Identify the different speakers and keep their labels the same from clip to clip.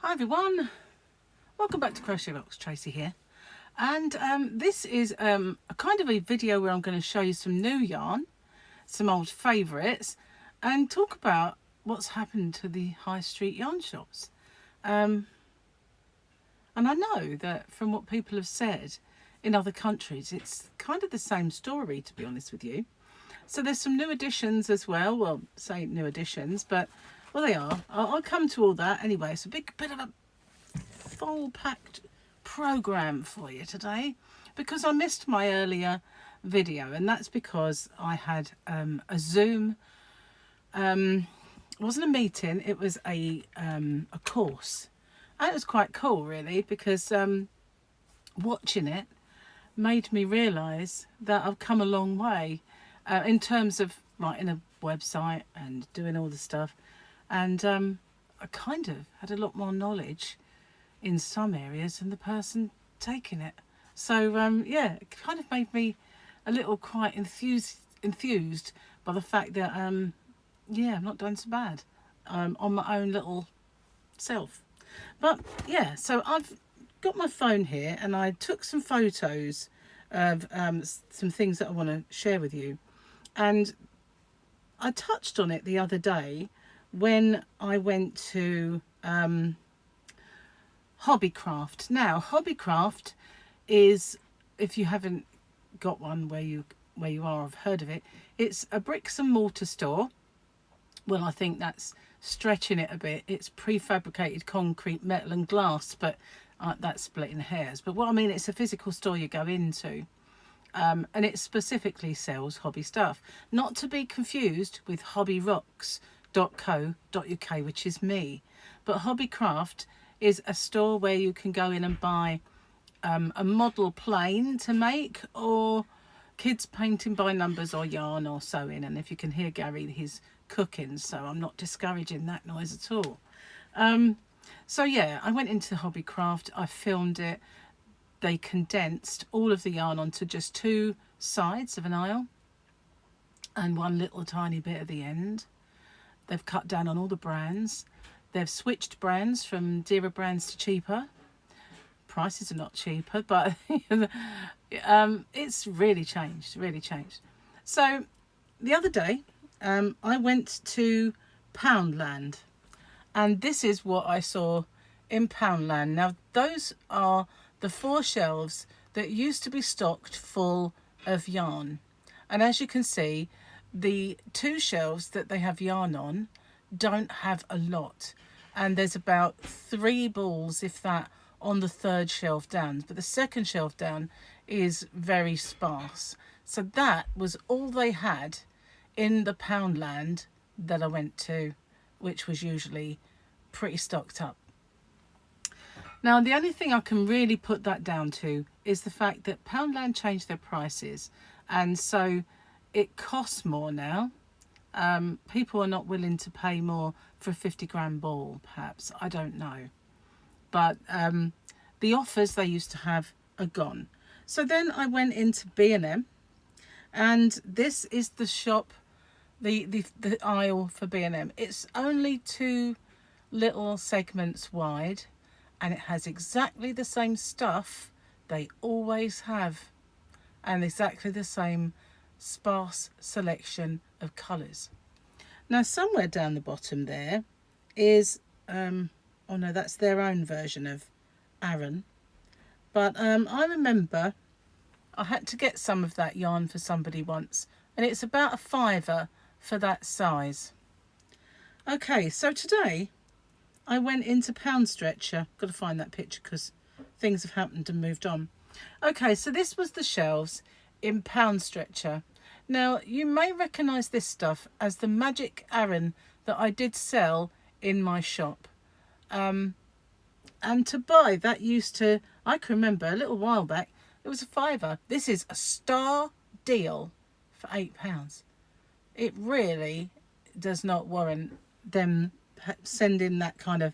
Speaker 1: Hi everyone, welcome back to Crochet Rocks. Tracy here, and this is a kind of a video where I'm going to show you some new yarn, some old favourites, and talk about what's happened to the high street yarn shops. And I know that from what people have said in other countries, it's kind of the same story, to be honest with you. So there's some new additions as well, say new additions, but well, they are. I'll come to all that anyway. It's a bit of a full packed program for you today because I missed my earlier video, and that's because I had a Zoom. It wasn't a meeting; it was a course, and it was quite cool, really, because watching it made me realise that I've come a long way in terms of writing a website and doing all the stuff. And I kind of had a lot more knowledge in some areas than the person taking it. So yeah, it kind of made me a little quite enthused by the fact that yeah, I'm not doing so bad on my own little self. But yeah, so I've got my phone here and I took some photos of some things that I want to share with you. And I touched on it the other day when I went to Hobbycraft. Now, Hobbycraft is, if you haven't got one where you are, I've heard of it. It's a bricks and mortar store. Well, I think that's stretching it a bit. It's prefabricated concrete, metal and glass, but that's splitting hairs. But what I mean, it's a physical store you go into. And it specifically sells hobby stuff. Not to be confused with hobbyrocks.co.uk, which is me. But Hobbycraft is a store where you can go in and buy a model plane to make, or kids painting by numbers, or yarn, or sewing. And if you can hear Gary, he's cooking, so I'm not discouraging that noise at all. So yeah, I went into Hobbycraft, I filmed it. They condensed all of the yarn onto just two sides of an aisle and one little tiny bit at the end. They've cut down on all the brands. They've switched brands from dearer brands to cheaper. Prices are not cheaper, but it's really changed, So the other day, I went to Poundland, and this is what I saw in Poundland. Now, those are the 4 shelves that used to be stocked full of yarn. And as you can see, the 2 shelves that they have yarn on don't have a lot. And there's about 3 balls, if that, on the 3rd shelf down. But the 2nd shelf down is very sparse. So that was all they had in the Poundland that I went to, which was usually pretty stocked up. Now, the only thing I can really put that down to is the fact that Poundland changed their prices, and so it costs more now. People are not willing to pay more for a 50-gram ball, perhaps. I don't know. But the offers they used to have are gone. So then I went into B&M, and this is the shop, the aisle for B&M. It's only 2 little segments wide, and it has exactly the same stuff they always have, and exactly the same sparse selection of colours. Now, somewhere down the bottom there is oh no, that's their own version of Aran. But I remember I had to get some of that yarn for somebody once, and it's about a £5 for that size. Okay, so today I went into Pound Stretcher. Got to find that picture because things have happened and moved on. Okay, so this was the shelves in Pound Stretcher. Now, you may recognise this stuff as the Magic Aran that I did sell in my shop. And to buy, that used to, I can remember a little while back, it was a £5. This is a star deal for £8. It really does not warrant them sending that kind of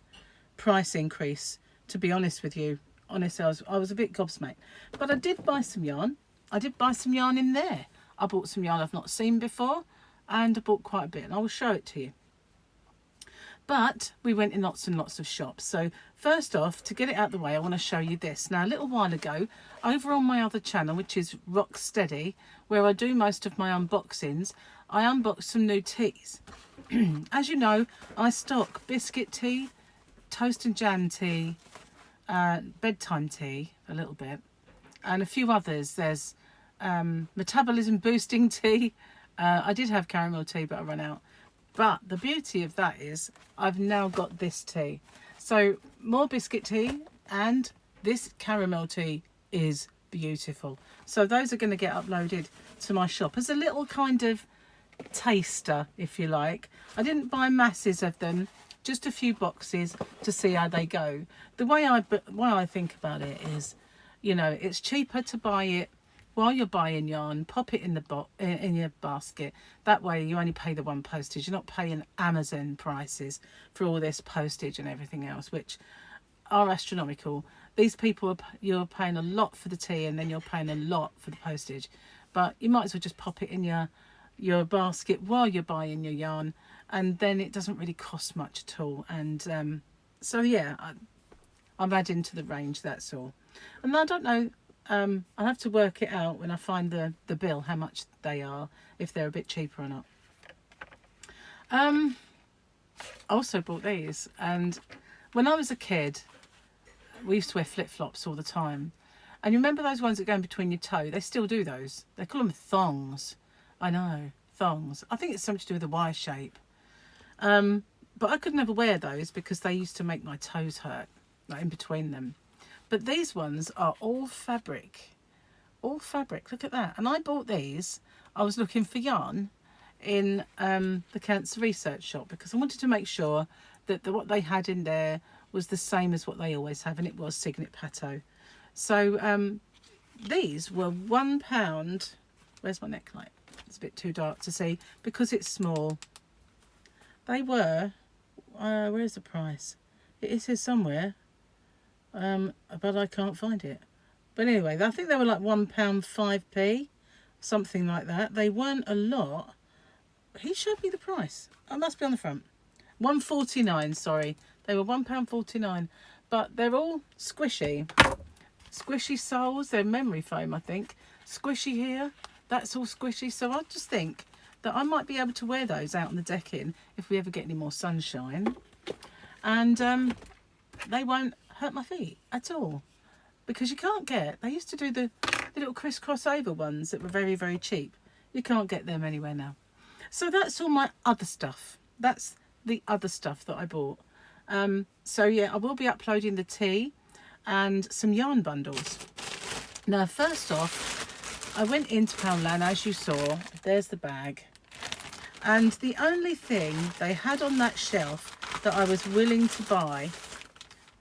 Speaker 1: price increase, to be honest with you. Honestly, I was a bit gobsmacked. But I did buy some yarn. I did buy some yarn in there. I bought some yarn I've not seen before, and I bought quite a bit, and I will show it to you. But we went in lots and lots of shops. So first off, to get it out of the way, I want to show you this. Now, a little while ago, over on my other channel, which is RocksChat, where I do most of my unboxings, I unboxed some new teas. As you know, I stock biscuit tea, toast and jam tea, bedtime tea, a little bit, and a few others. There's metabolism boosting tea. I did have caramel tea, but I ran out. But the beauty of that is I've now got this tea. So more biscuit tea, and this caramel tea is beautiful. So those are going to get uploaded to my shop as a little kind of taster, if you like. I didn't buy masses of them, just a few boxes to see how they go. The way I think about it is, you know, it's cheaper to buy it while you're buying yarn, pop it in the in your basket. That way you only pay the one postage. You're not paying Amazon prices for all this postage and everything else, which are astronomical. These people, you're paying a lot for the tea, and then you're paying a lot for the postage. But you might as well just pop it in your basket while you're buying your yarn, and then it doesn't really cost much at all. And so yeah, I'm adding to the range, that's all. And I don't know, I'll have to work it out when I find the bill, how much they are, if they're a bit cheaper or not. I also bought these, and when I was a kid, we used to wear flip-flops all the time. And you remember those ones that go in between your toe? They still do those. They call them thongs. I know, thongs. I think it's something to do with the Y shape. But I could never wear those because they used to make my toes hurt, like in between them. But these ones are all fabric. All fabric, look at that. And I bought these, I was looking for yarn in the Cancer Research Shop, because I wanted to make sure that what they had in there was the same as what they always have, and it was Signet Patto. So these were £1. Where's my neckline? It's a bit too dark to see because it's small. They were, where's the price? It is here somewhere, but I can't find it. But anyway, I think they were like £1 5p, something like that. They weren't a lot. He showed me the price. I must be on the front. £1.49, sorry. They were £1.49, but they're all squishy. Squishy soles, they're memory foam, I think. Squishy here, that's all squishy. So I just think that I might be able to wear those out on the decking if we ever get any more sunshine. And they won't hurt my feet at all. Because you can't get, they used to do the little crisscross over ones that were very, very cheap. You can't get them anywhere now. So that's all my other stuff. That's the other stuff that I bought. So yeah, I will be uploading the tea and some yarn bundles. Now, first off, I went into Poundland, as you saw. There's the bag. And the only thing they had on that shelf that I was willing to buy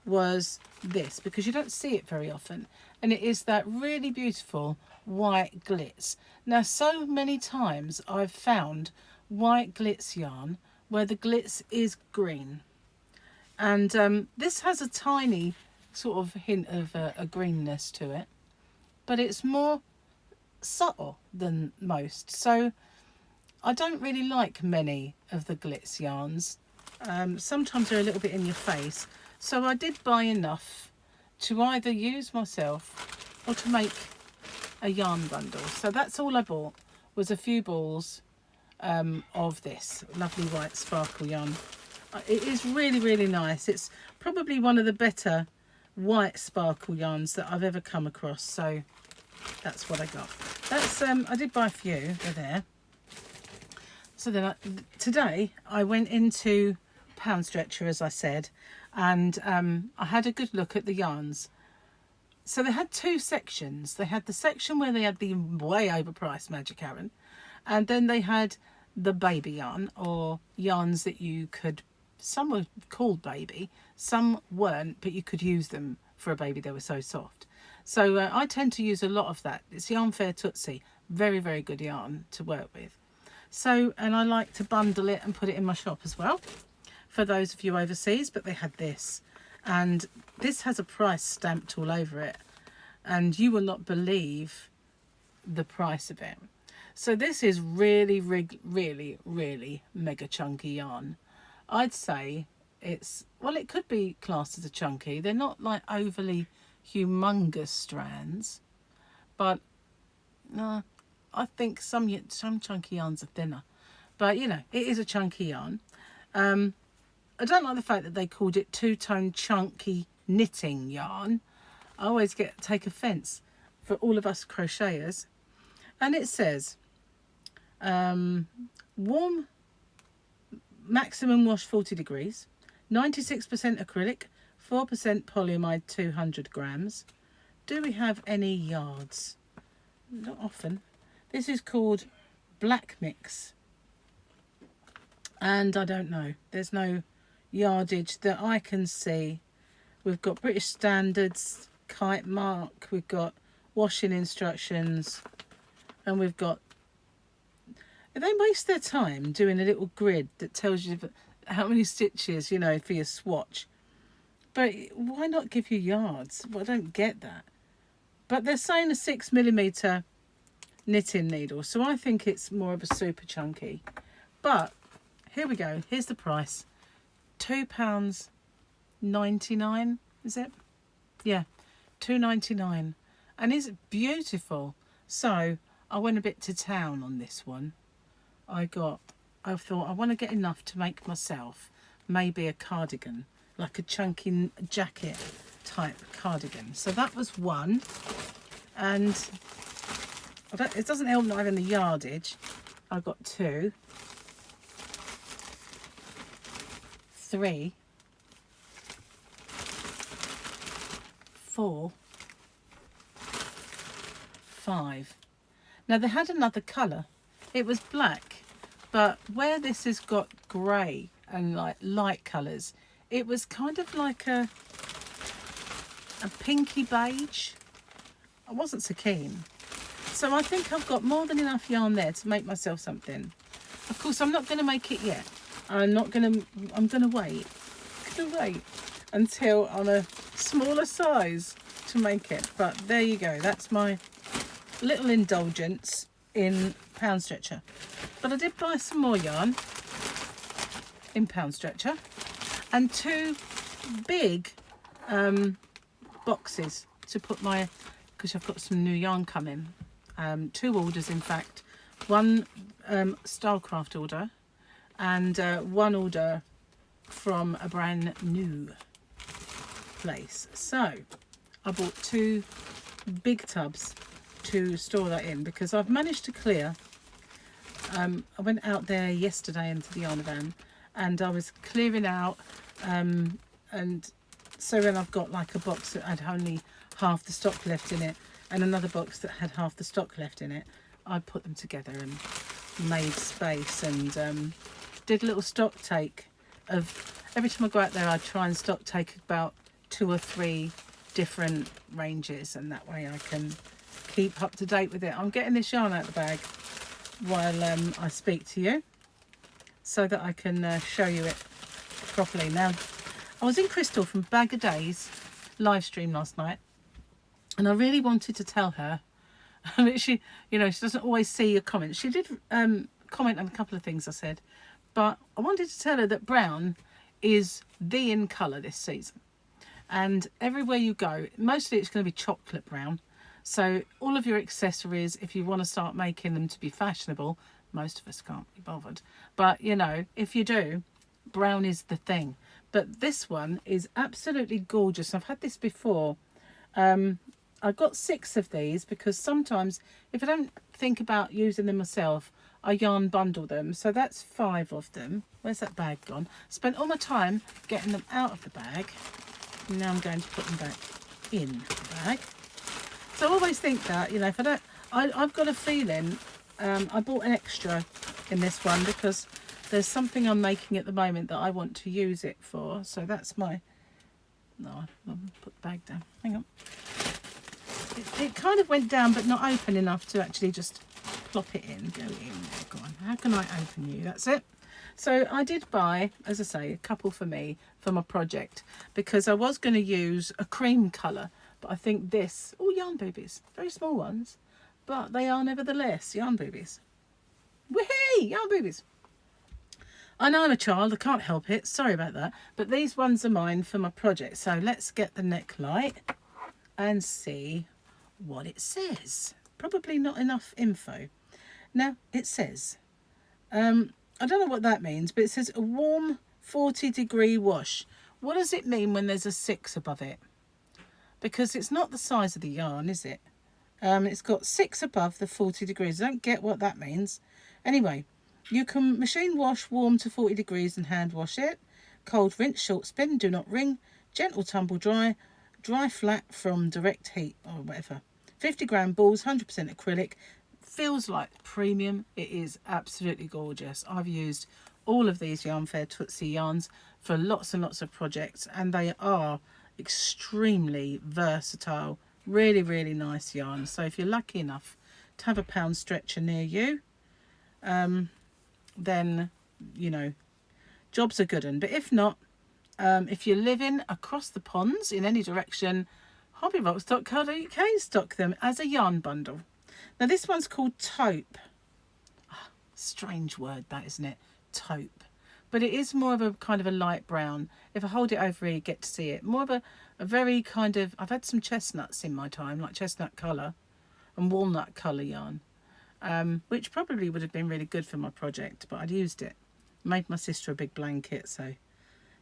Speaker 1: was this, because you don't see it very often, and it is that really beautiful white glitz. Now, so many times I've found white glitz yarn where the glitz is green, and this has a tiny sort of hint of a greenness to it, but it's more subtle than most. So I don't really like many of the glitz yarns. Sometimes they're a little bit in your face. So I did buy enough to either use myself or to make a yarn bundle. So that's all I bought, was a few balls of this lovely white sparkle yarn. It is really, really nice. It's probably one of the better white sparkle yarns that I've ever come across. So that's what I got. That's I did buy a few. They're there. So then today I went into Pound Stretcher, as I said, and I had a good look at the yarns. So they had two sections. They had the section where they had the way overpriced Magic Aaron, and then they had the baby yarn, or yarns that you could, some were called baby, some weren't, but you could use them for a baby. They were so soft. So I tend to use a lot of that. It's Yarn Fair Tootsie. Very, very good yarn to work with. So, and I like to bundle it and put it in my shop as well, for those of you overseas. But they had this, and this has a price stamped all over it, and you will not believe the price of it. So this is really, really, really mega chunky yarn. I'd say it's, well, it could be classed as a chunky. They're not like overly humongous strands, but no, I think some chunky yarns are thinner. But you know, it is a chunky yarn. I don't like the fact that they called it two-tone chunky knitting yarn. I always take offence for all of us crocheters. And it says, warm, maximum wash 40 degrees, 96% acrylic, 4% polyamide, 200 grams. Do we have any yards? Not often. This is called Black Mix. And I don't know. There's no yardage that I can see. We've got British Standards, Kite Mark, we've got washing instructions, and we've got... They waste their time doing a little grid that tells you how many stitches, you know, for your swatch. But why not give you yards? Well, I don't get that. But they're saying a 6mm knitting needle, so I think it's more of a super chunky. But here we go. Here's the price. £2.99, is it? Yeah, £2.99. And is it beautiful? So I went a bit to town on this one. I thought I want to get enough to make myself maybe a cardigan, like a chunky jacket type cardigan. So that was one. And it doesn't help not having the yardage. I got 2, 3, 4, 5. Now they had another colour. It was black, but where this has got grey and like light colours, it was kind of like a pinky beige. I wasn't so keen. So I think I've got more than enough yarn there to make myself something. Of course, I'm not going to make it yet. I'm going to wait. Until on a smaller size to make it. But there you go. That's my little indulgence in Pound Stretcher. But I did buy some more yarn in Pound Stretcher and 2 big boxes to put my, because I've got some new yarn coming. 2 orders, in fact. One Stylecraft order and 1 order from a brand new place. So I bought 2 big tubs to store that in, because I've managed to clear. I went out there yesterday into the yarn van and I was clearing out, and so then I've got like a box that had only half the stock left in it and another box that had half the stock left in it. I put them together and made space and did a little stock take of, every time I go out there I try and stock take about 2 or 3 different ranges, and that way I can keep up to date with it. I'm getting this yarn out of the bag while I speak to you so that I can show you it properly. Now, I was in Crystal from Bag of Days live stream last night, and I really wanted to tell her, she, you know, she doesn't always see your comments. She did comment on a couple of things I said, but I wanted to tell her that brown is the in colour this season. And everywhere you go, mostly it's going to be chocolate brown. So all of your accessories, if you want to start making them to be fashionable, most of us can't be bothered. But, you know, if you do, brown is the thing. But this one is absolutely gorgeous. I've had this before. I got 6 of these because sometimes if I don't think about using them myself, I yarn bundle them. So that's 5 of them. Where's that bag gone? Spent all my time getting them out of the bag. Now I'm going to put them back in the bag. So I always think that, you know, if I don't, I've got a feeling, I bought an extra in this one because there's something I'm making at the moment that I want to use it for. So that's my, no, I'll put the bag down, hang on. It kind of went down but not open enough to actually just plop it in, go in there, go on. How can I open you? That's it. So I did buy, as I say, a couple for me for my project because I was going to use a cream colour, but I think this, oh, yarn boobies, very small ones, but they are nevertheless yarn boobies. Whee! Yarn boobies. I know I'm a child, I can't help it, sorry about that. But these ones are mine for my project. So let's get the neck light and see what it says. Probably not enough info. Now, it says, I don't know what that means, but it says a warm 40-degree wash. What does it mean when there's a 6 above it? Because it's not the size of the yarn, is it? It's got 6 above the 40 degrees. I don't get what that means. Anyway, you can machine wash warm to 40 degrees and hand wash it. Cold rinse, short spin, do not wring. Gentle tumble dry. Dry flat from direct heat or whatever. 50-gram balls, 100% acrylic. Feels like premium. It is absolutely gorgeous. I've used all of these Yarn Fair Tootsie yarns for lots and lots of projects, and they are extremely versatile. Really, really nice yarn. So if you're lucky enough to have a pound stretcher near you, then, you know, jobs are good. But if not, if you're living across the ponds in any direction, hobbyrocks.co.uk stock them as a yarn bundle. Now this one's called taupe. Strange word that, isn't it? Taupe. But it is more of a kind of a light brown. If I hold it over here, you get to see it. More of a very kind of, I've had some chestnuts in my time, like chestnut colour and walnut colour yarn, which probably would have been really good for my project, but I'd used it. Made my sister a big blanket, so.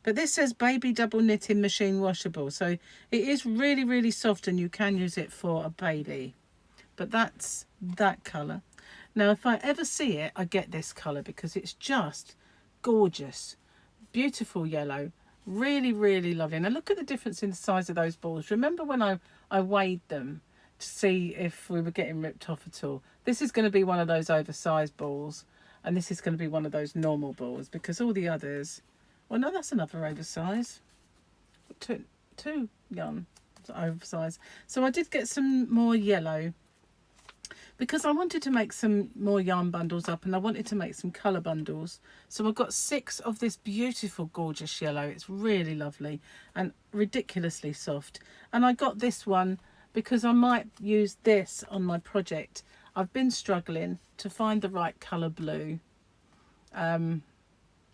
Speaker 1: But this says baby double knitting machine washable. So it is really, really soft and you can use it for a baby. But that's that colour. Now, if I ever see it, I get this colour because it's just gorgeous. Beautiful yellow. Really, really lovely. Now look at the difference in the size of those balls. Remember when I weighed them to see if we were getting ripped off at all? This is going to be one of those oversized balls. And this is going to be one of those normal balls because all the others... Well, no, that's another oversize. Two yarn oversize. So I did get some more yellow because I wanted to make some more yarn bundles up and I wanted to make some colour bundles. So I've got 6 of this beautiful, gorgeous yellow. It's really lovely and ridiculously soft. And I got this one because I might use this on my project. I've been struggling to find the right colour blue.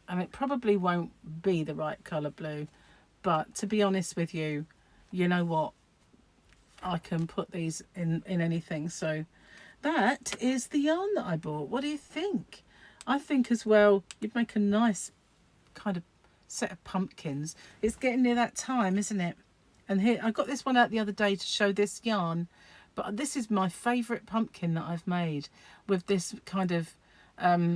Speaker 1: And it probably won't be the right colour blue. But to be honest with you, you know what? I can put these in anything. So that is the yarn that I bought. What do you think? I think as well, you'd make a nice kind of set of pumpkins. It's getting near that time, isn't it? And here, I got this one out the other day to show this yarn. But this is my favourite pumpkin that I've made with this kind of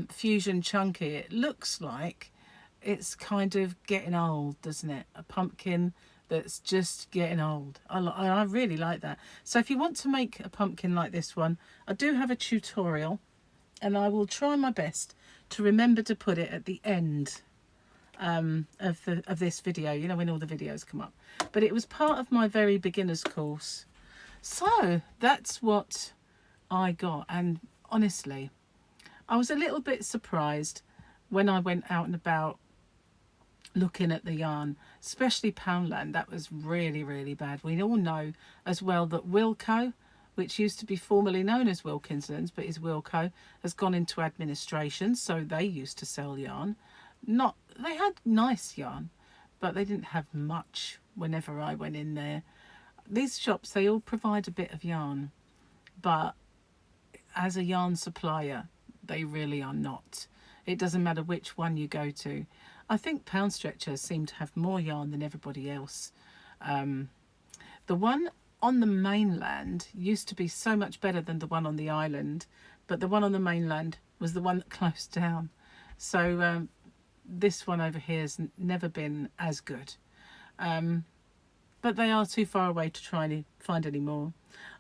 Speaker 1: fusion chunky. It looks like it's kind of getting old, doesn't it? A pumpkin that's just getting old. I really like that. So if you want to make a pumpkin like this one, I do have a tutorial and I will try my best to remember to put it at the end of this video, you know, when all the videos come up. But it was part of my very beginner's course. So that's what I got, and honestly I was a little bit surprised when I went out and about looking at the yarn, especially Poundland. That was really, really bad. We all know as well that Wilko, which used to be formerly known as Wilkinson's but is Wilko, has gone into administration. So they used to sell yarn. They had nice yarn, but they didn't have much whenever I went in there. These shops, they all provide a bit of yarn, but as a yarn supplier, they really are not. It doesn't matter which one you go to. I think Pound Stretchers seem to have more yarn than everybody else. The one on the mainland used to be so much better than the one on the island, but the one on the mainland was the one that closed down. So this one over here has never been as good. But they are too far away to try and find any more.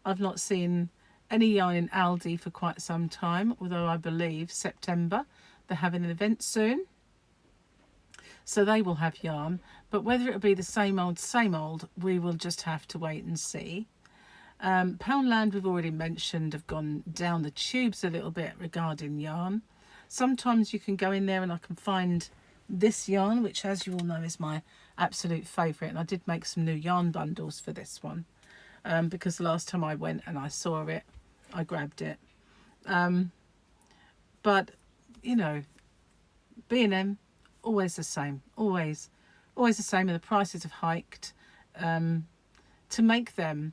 Speaker 1: I've not seen any yarn in Aldi for quite some time, although I believe September they're having an event soon. So they will have yarn, but whether it'll be the same old, we will just have to wait and see. Poundland, we've already mentioned, have gone down the tubes a little bit regarding yarn. Sometimes you can go in there and I can find this yarn, which as you all know is my absolute favourite, and I did make some new yarn bundles for this one because the last time I went and I saw it, I grabbed it. But you know, B&M, always the same, always the same, and the prices have hiked. To make them,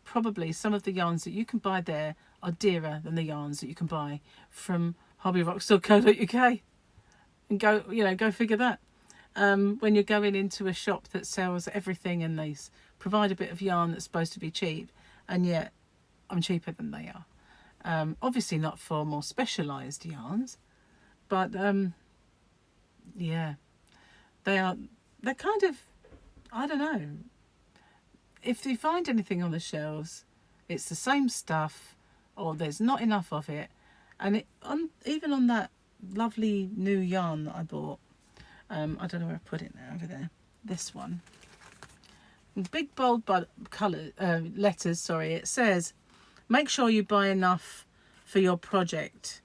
Speaker 1: probably some of the yarns that you can buy there are dearer than the yarns that you can buy from hobbyrocks.co.uk. And go figure that. When you're going into a shop that sells everything and they provide a bit of yarn that's supposed to be cheap, and yet I'm cheaper than they are. Obviously not for more specialised yarns, but yeah, they're kind of, I don't know. If you find anything on the shelves, it's the same stuff, or there's not enough of it. And even on that lovely new yarn that I bought, I don't know where I put it now, over there, this one, in big bold letters, sorry, it says, make sure you buy enough for your project.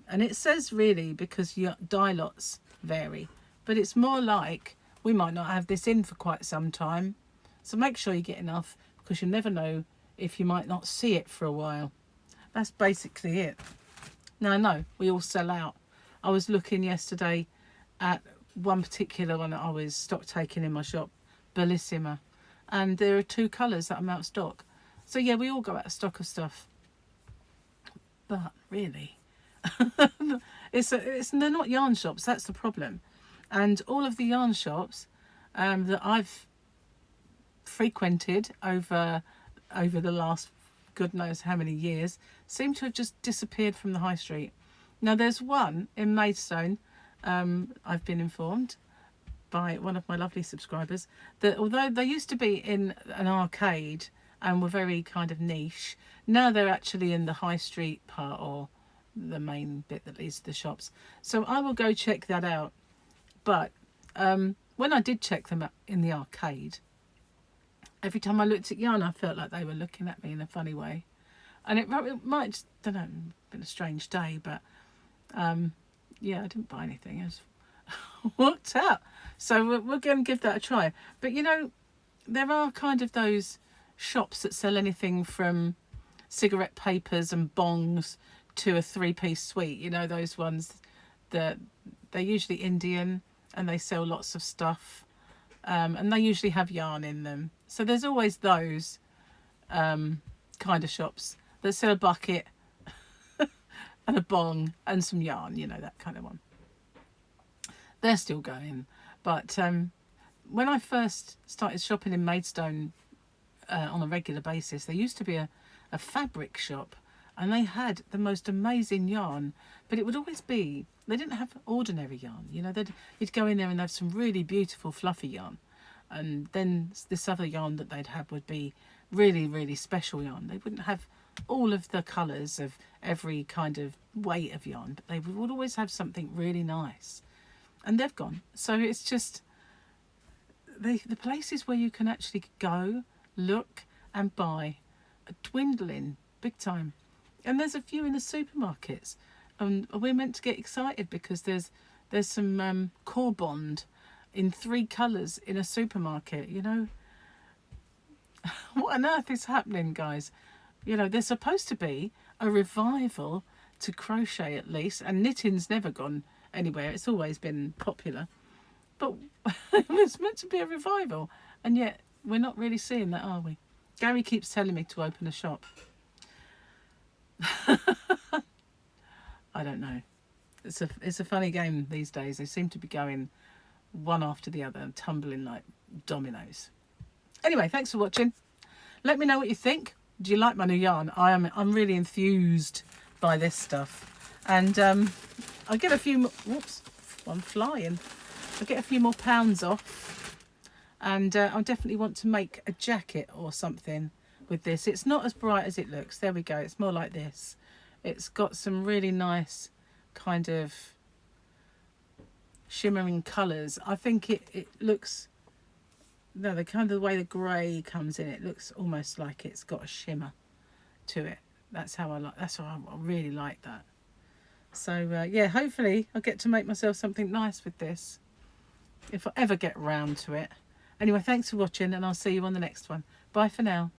Speaker 1: And it says really because your dye lots vary, but it's more like we might not have this in for quite some time. So make sure you get enough, because you never know if you might not see it for a while. That's basically it. Now, I know we all sell out. I was looking yesterday at one particular one that I was stock taking in my shop, Bellissima, and there are 2 colours that I'm out of stock. So yeah, we all go out of stock of stuff. But really, they're not yarn shops. That's the problem. And all of the yarn shops that I've frequented over the last God knows how many years seem to have just disappeared from the high street. Now there's one in Maidstone, I've been informed by one of my lovely subscribers, that although they used to be in an arcade and were very kind of niche, now they're actually in the high street part, or the main bit that leads to the shops. So I will go check that out. But when I did check them out in the arcade, every time I looked at yarn, I felt like they were looking at me in a funny way. And it might, don't know, been a strange day, but yeah, I didn't buy anything. I just walked out. So we're going to give that a try. But you know, there are kind of those shops that sell anything from cigarette papers and bongs to a 3-piece suite. You know, those ones that they're usually Indian and they sell lots of stuff. And they usually have yarn in them. So there's always those kind of shops that sell a bucket and a bong and some yarn, you know, that kind of one. They're still going. But when I first started shopping in Maidstone on a regular basis, there used to be a fabric shop, and they had the most amazing yarn, but it would always be, they didn't have ordinary yarn, you know, you'd go in there and have some really beautiful fluffy yarn, and then this other yarn that they'd have would be really, really special yarn. They wouldn't have all of the colours of every kind of weight of yarn, but they would always have something really nice, and they've gone. So it's just the places where you can actually go, look and buy are dwindling big time. And there's a few in the supermarkets. We're meant to get excited because there's some core bond in 3 colours in a supermarket, you know. What on earth is happening, guys? You know, there's supposed to be a revival to crochet, at least, and knitting's never gone anywhere. It's always been popular. But it's meant to be a revival, and yet we're not really seeing that, are we? Gary keeps telling me to open a shop. I don't know. It's a funny game these days. They seem to be going one after the other and tumbling like dominoes. Anyway, thanks for watching. Let me know what you think. Do you like my new yarn? I'm really enthused by this stuff, and I'll get a few more. Whoops, one flying. I'll get a few more pounds off, and I definitely want to make a jacket or something with this. It's not as bright as it looks. There we go. It's more like this. It's got some really nice kind of shimmering colours. I think it looks, no, the kind of the way the grey comes in, it looks almost like it's got a shimmer to it. That's how I really like that. So yeah, hopefully I'll get to make myself something nice with this, if I ever get round to it. Anyway, thanks for watching, and I'll see you on the next one. Bye for now.